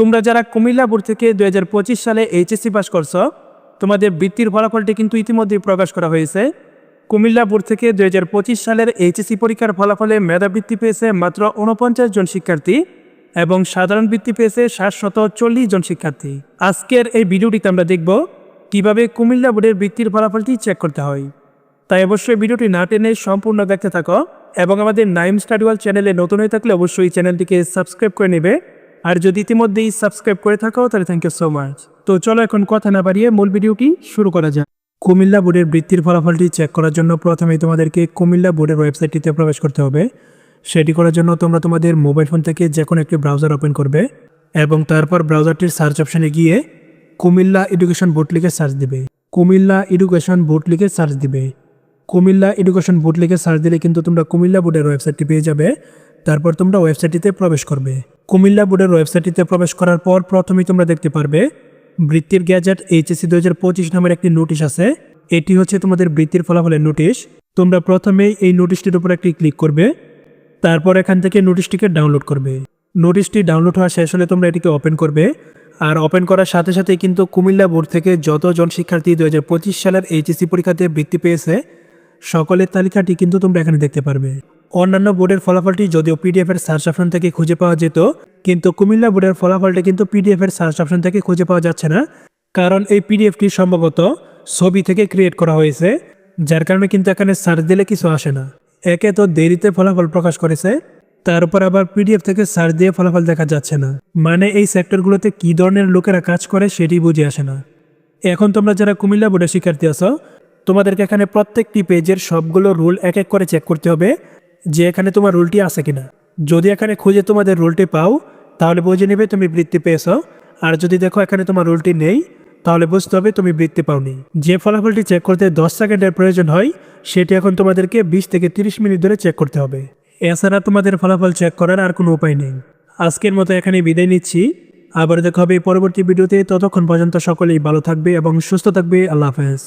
তোমরা যারা কুমিল্লা বোর্ড থেকে 2025 সালে এইচএসসি পাস করছো, তোমাদের বৃত্তির ফলাফলটি কিন্তু ইতিমধ্যেই প্রকাশ করা হয়েছে। কুমিল্লা বোর্ড থেকে 2025 সালের এইচএসসি পরীক্ষার ফলাফলে মেধাবৃত্তি পেয়েছে মাত্র 49 জন শিক্ষার্থী এবং সাধারণ বৃত্তি পেয়েছে 740 জন শিক্ষার্থী। আজকের এই ভিডিওটিতে আমরা দেখব কিভাবে কুমিল্লা বোর্ডের বৃত্তির ফলাফলটি চেক করতে হয়। তাই অবশ্যই ভিডিওটি না টেনে সম্পূর্ণ দেখতে থাকো এবং আমাদের নাইম স্টাডি ওয়ার্ল্ড চ্যানেলে নতুন হয়ে থাকলে অবশ্যই চ্যানেলটিকে সাবস্ক্রাইব করে নেবে। আর যদি ইতিমধ্যেই সাবস্ক্রাইব করে থাকো তাহলে থ্যাংক ইউ সো মাচ। তো চলো এখন কথা না বাড়িয়ে মূল ভিডিওটি শুরু করা যাক। কুমিল্লা বোর্ডের বৃত্তির ফলাফলটি চেক করার জন্য প্রথমেই তোমাদেরকে কুমিল্লা বোর্ডের ওয়েবসাইটটিতে প্রবেশ করতে হবে। সেটি করার জন্য তোমরা তোমাদের মোবাইল ফোন থেকে যে কোনো একটি ব্রাউজার ওপেন করবে এবং তারপর ব্রাউজারটির সার্চ অপশানে গিয়ে কুমিল্লা এডুকেশন বোর্ড লিখে সার্চ দিবে। কুমিল্লা এডুকেশন বোর্ড লিখে সার্চ দিবে। কুমিল্লা এডুকেশন বোর্ড লিখে সার্চ দিলে কিন্তু তোমরা কুমিল্লা বোর্ডের ওয়েবসাইটটি পেয়ে যাবে। তারপর তোমরা ওয়েবসাইটটিতে প্রবেশ করবে। কুমিল্লা বোর্ডের ওয়েবসাইটটিতে প্রবেশ করার পর প্রথমেই তোমরা দেখতে পারবে বৃত্তির গ্যাজেট এইচএসসি 2025 নামের একটি নোটিশ আছে। এটি হচ্ছে তোমাদের বৃত্তির ফলাফলের নোটিশ। তোমরা প্রথমেই এই নোটিশটির উপর একটি ক্লিক করবে, তারপর এখান থেকে নোটিশটিকে ডাউনলোড করবে। নোটিশটি ডাউনলোড হওয়া শেষ হলে তোমরা এটিকে ওপেন করবে। আর ওপেন করার সাথে সাথেই কিন্তু কুমিল্লা বোর্ড থেকে যতজন শিক্ষার্থী 2025 সালের এইচএসসি পরীক্ষাতে বৃত্তি পেয়েছে সকলের তালিকাটি কিন্তু তোমরা এখানে দেখতে পারবে। অন্যান্য বোর্ডের ফলাফলটি যদিও পিডিএফের সার্চ অপশন থেকে খুঁজে পাওয়া যেত, কিন্তু কুমিল্লা বোর্ডের ফলাফলটা কিন্তু পিডিএফের সার্চ অপশন থেকে খুঁজে পাওয়া যাচ্ছে না, কারণ এই পিডিএফটি সম্ভবত ছবি থেকে ক্রিয়েট করা হয়েছে, যার কারণে কিন্তু এখানে সার্চ দিলে কিছু আসে না। একে তো দেরিতে ফলাফল প্রকাশ করেছে, তার উপর আবার পিডিএফ থেকে সার্চ দিয়ে ফলাফল দেখা যাচ্ছে না। মানে এই সেক্টরগুলোতে কী ধরনের লোকেরা কাজ করে সেটি বুঝে আসে না। এখন তোমরা যারা কুমিল্লা বোর্ডের শিক্ষার্থী আছো, তোমাদেরকে এখানে প্রত্যেকটি পেজের সবগুলো রুল এক এক করে চেক করতে হবে যে এখানে তোমার রুলটি আছে কিনা। যদি এখানে খুঁজে তোমাদের রুলটি পাও তাহলে বুঝে নেবে তুমি বৃত্তি পেয়েছো, আর যদি দেখো এখানে তোমার রুলটি নেই তাহলে বুঝতে হবে তুমি বৃত্তি পাওনি। যে ফলাফলটি চেক করতে 10 সেকেন্ডের প্রয়োজন হয় সেটি এখন তোমাদেরকে 20 থেকে 30 মিনিট ধরে চেক করতে হবে। এছাড়া তোমাদের ফলাফল চেক করার আর কোনো উপায় নেই। আজকের মতো এখানে বিদায় নিচ্ছি। আবার দেখা হবে পরবর্তী ভিডিওতে। ততক্ষণ পর্যন্ত সকলেই ভালো থাকবে এবং সুস্থ থাকবে। আল্লাহ হাফেজ।